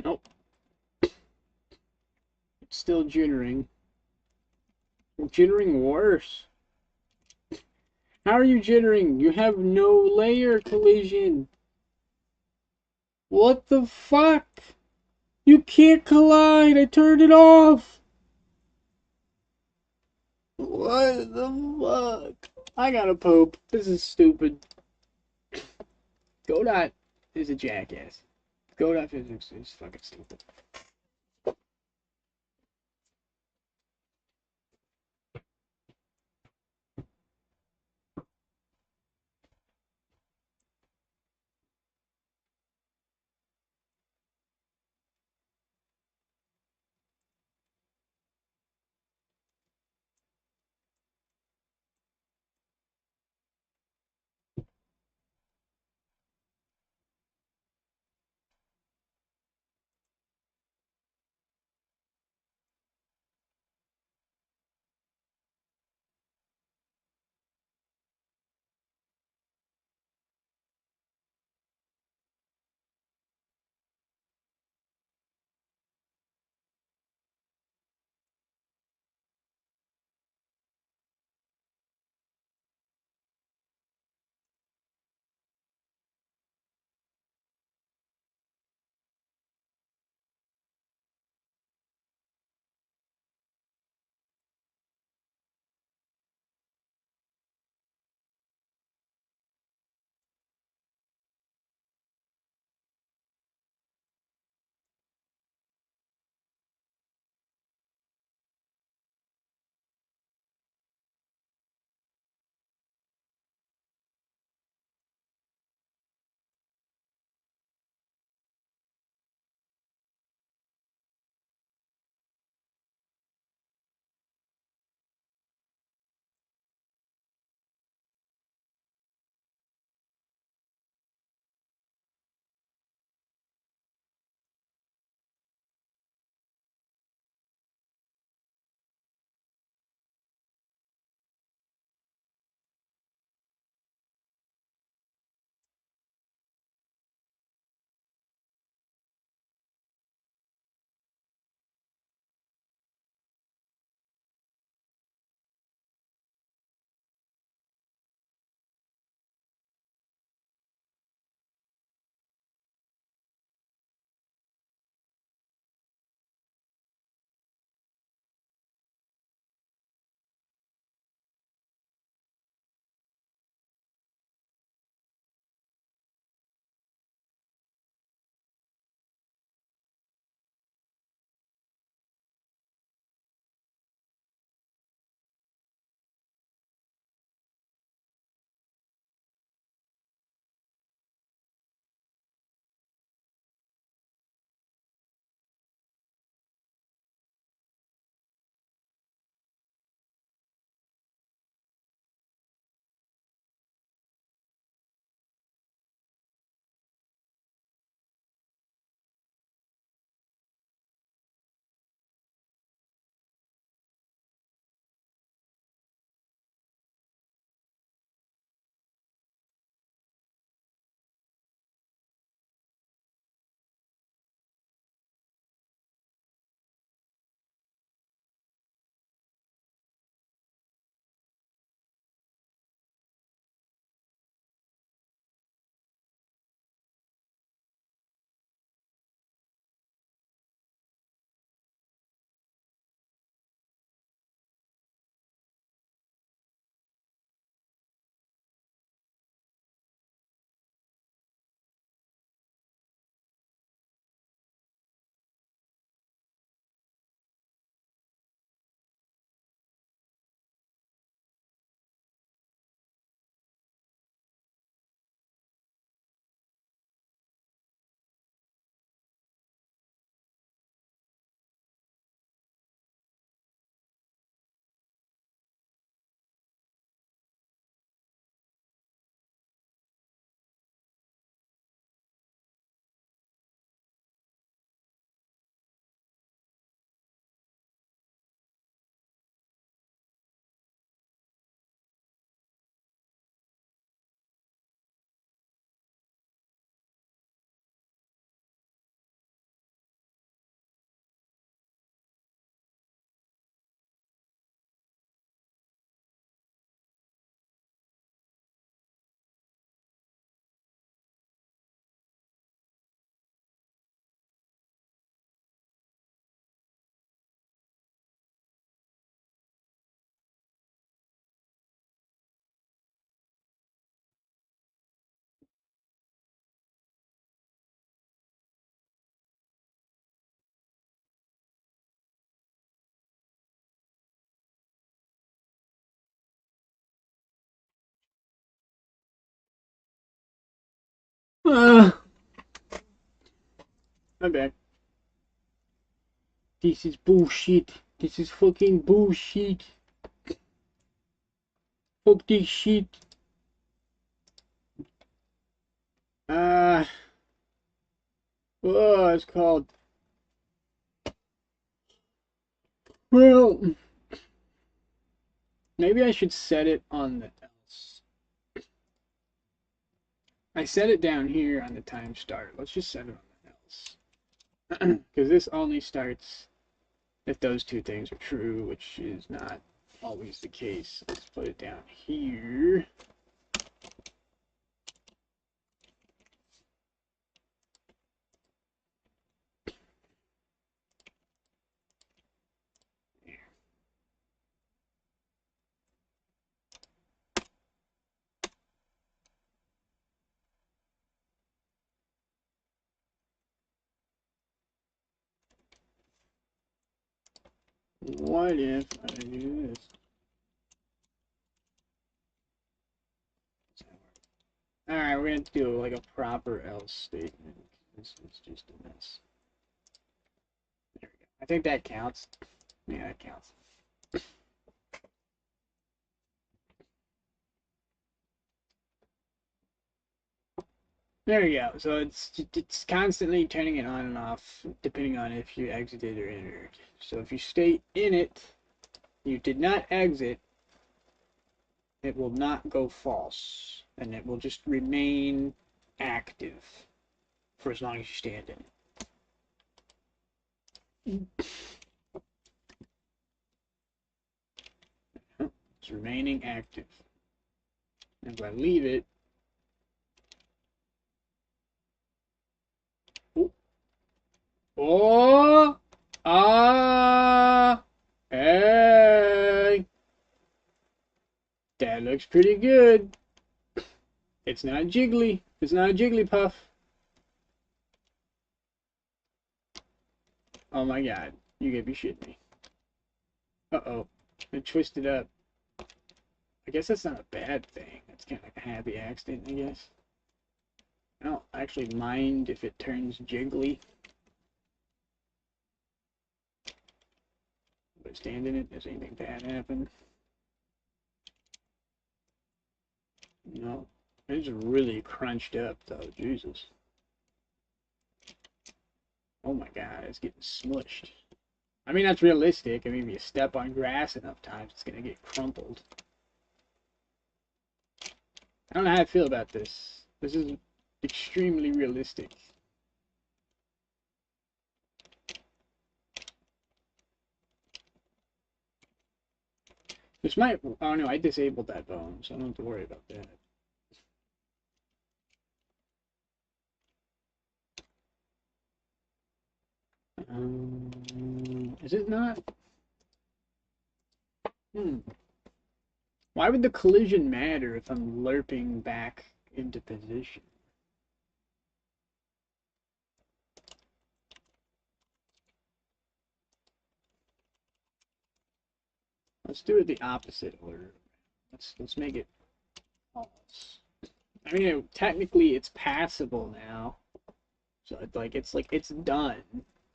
Nope. It's still jittering. Jittering worse. How are you jittering? You have no layer collision. What the fuck? You can't collide. I turned it off. What the fuck? I gotta poop. This is stupid. Godot is a jackass. Godot physics is fucking stupid. I'm back. This is bullshit. This is fucking bullshit. Fuck this shit. Oh, it's called. Well, maybe I should set it on the else. I set it down here on the time start. Let's just set it on the else. Because this only starts if those two things are true, which is not always the case. Let's put it down here. What if I do this? Alright, we're gonna do like a proper else statement. This is just a mess. There we go. I think that counts. Yeah, that counts. There we go. So it's constantly turning it on and off depending on if you exited or entered. So if you stay in it, you did not exit, it will not go false, and it will just remain active for as long as you stand in it. It's remaining active. And if I leave it, oh, hey, that looks pretty good. It's not jiggly. It's not a Jigglypuff. Oh my god, you gotta be shitting me. Uh-oh, it twisted up. I guess that's not a bad thing. That's kind of like a happy accident, I guess. I don't actually mind if it turns jiggly. But stand in it, does anything bad happen? No. It's really crunched up, though. Jesus. Oh my god, it's getting smushed. I mean, that's realistic. I mean, if you step on grass enough times, it's gonna get crumpled. I don't know how I feel about this. This is extremely realistic. This might... Oh no, I disabled that bone, so I don't have to worry about that. Is it not? Why would the collision matter if I'm lerping back into position? Let's do it the opposite order. Let's make it false. I mean, technically it's passable now, so it's done.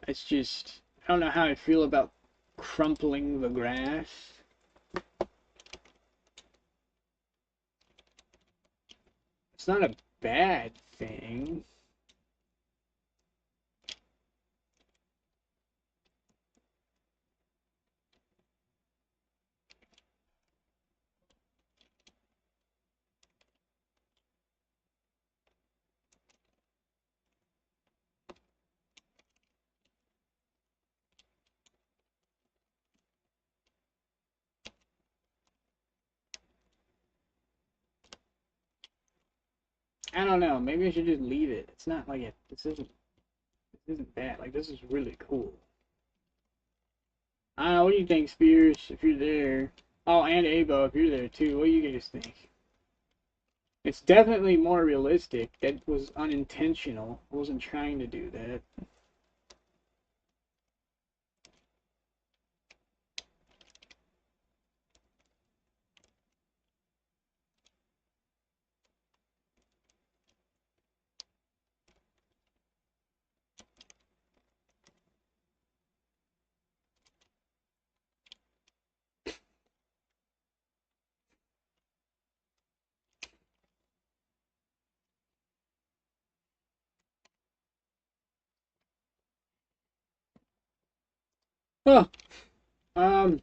It's just I don't know how I feel about crumpling the grass. It's not a bad thing. I don't know. Maybe I should just leave it. It's not like it. This isn't bad. Like this is really cool. I don't know. What do you think, Spears? If you're there. Oh, and Abo, if you're there too. What do you guys think? It's definitely more realistic. That was unintentional. I wasn't trying to do that. Oh, um,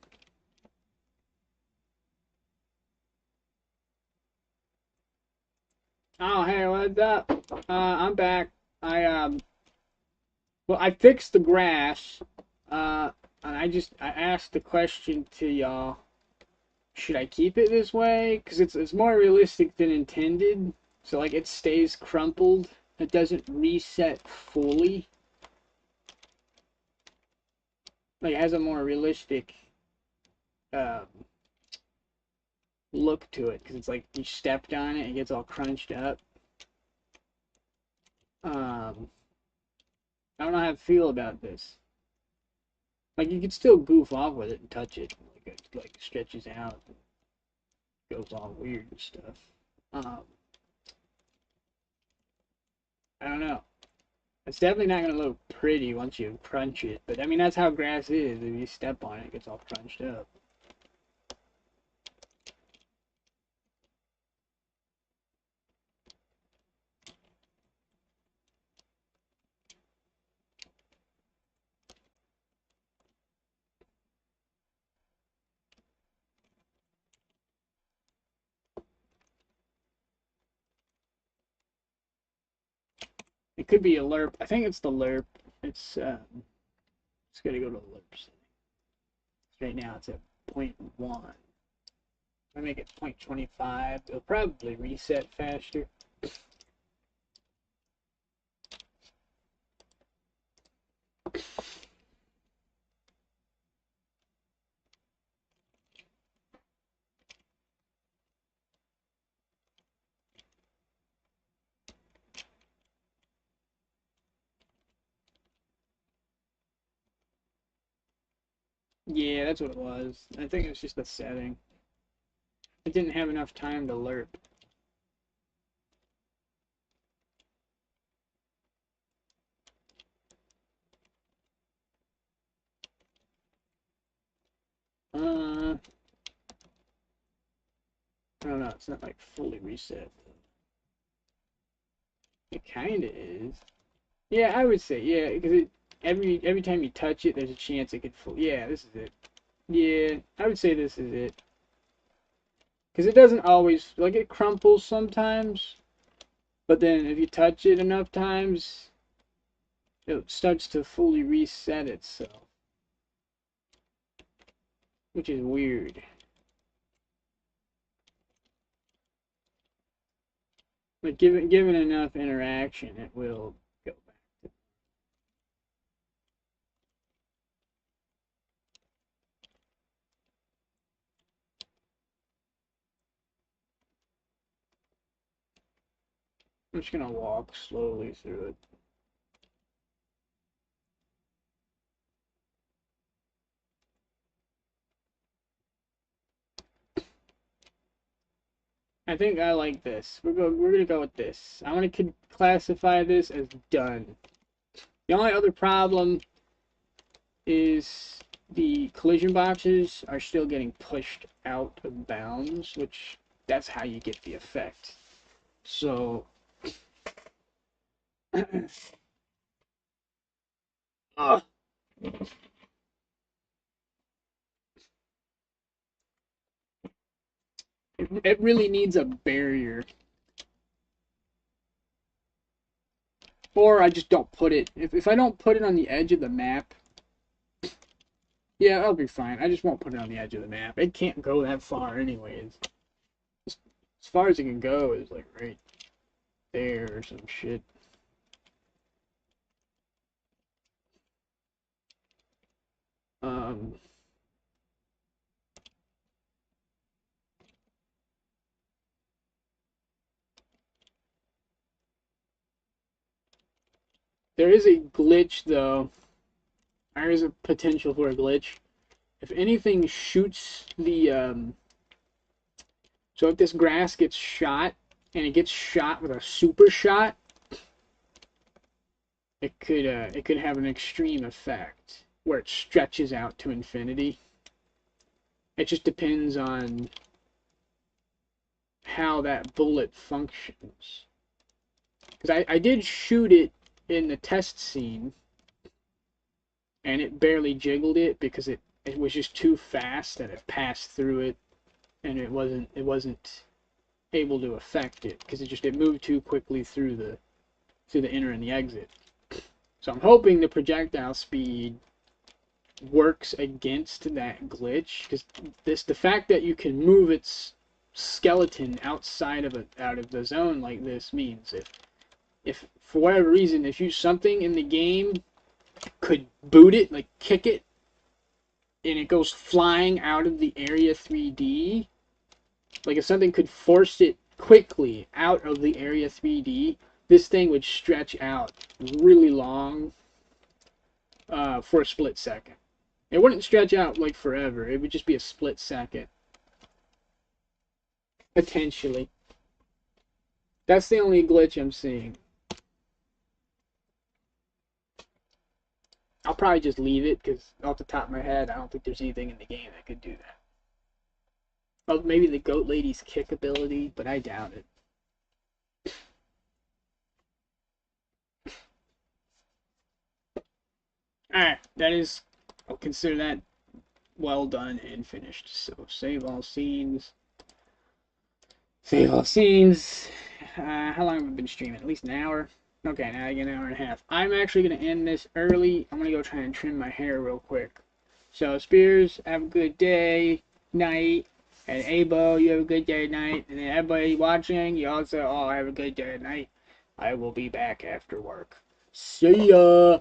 oh, hey, what's up? I'm back. Well, I fixed the grass. Uh, and I asked the question to y'all. Should I keep it this way? Because it's more realistic than intended. So like it stays crumpled. It doesn't reset fully. Like it has a more realistic um, look to it because it's like you stepped on it, it gets all crunched up. Um, I don't know how to feel about this. Like you could still goof off with it and touch it, like it like stretches out, and goes all weird and stuff. Um, I don't know. It's definitely not gonna look pretty once you crunch it, but I mean that's how grass is. If you step on it, it gets all crunched up. It could be a lerp. I think it's the lerp. It's gonna go to lerps. Right now it's at 0.1. I make it 0.25. It'll probably reset faster. Yeah, that's what it was. I think it was just the setting. It didn't have enough time to lerp. I don't know. It's not like fully reset. It kind of is. Yeah, I would say yeah, because every time you touch it, there's a chance it could fall. Yeah, this is it. Yeah, I would say this is it. Because it doesn't always like it crumples sometimes, but then if you touch it enough times, it starts to fully reset itself, which is weird. But given enough interaction, it will go back. I'm just gonna walk slowly through it. I think I like this. We're gonna go with this. I want to classify this as done. The only other problem is the collision boxes are still getting pushed out of bounds, which that's how you get the effect. So, uh, it really needs a barrier. Or I just don't put it. If I don't put it on the edge of the map, yeah, I'll be fine. I just won't put it on the edge of the map. It can't go that far anyways. As far as it can go is like right there or some shit. Um, there is a glitch though. There is a potential for a glitch. If anything shoots the so if this grass gets shot and it gets shot with a super shot, it could have an extreme effect where it stretches out to infinity. It just depends on how that bullet functions. Because I did shoot it in the test scene, and it barely jiggled it because it was just too fast that it passed through it, and it wasn't able to affect it because it moved too quickly through the inner and the exit. So I'm hoping the projectile speed works against that glitch, because the fact that you can move its skeleton out of the zone like this means if for whatever reason, if something in the game could boot it, like kick it, and it goes flying out of the area 3D, like if something could force it quickly out of the area 3D, this thing would stretch out really long for a split second. It wouldn't stretch out like forever. It would just be a split second. Potentially. That's the only glitch I'm seeing. I'll probably just leave it because off the top of my head, I don't think there's anything in the game that could do that. Well, maybe the Goat Lady's kick ability, but I doubt it. Alright, I'll consider that well done and finished. So, save all scenes. Save all scenes. How long have I been streaming? At least an hour? Okay, now I get an hour and a half. I'm actually going to end this early. I'm going to go try and trim my hair real quick. So, Spears, have a good day, night. And Abo, you have a good day, night. And everybody watching, you also all have a good day, night. I will be back after work. See ya!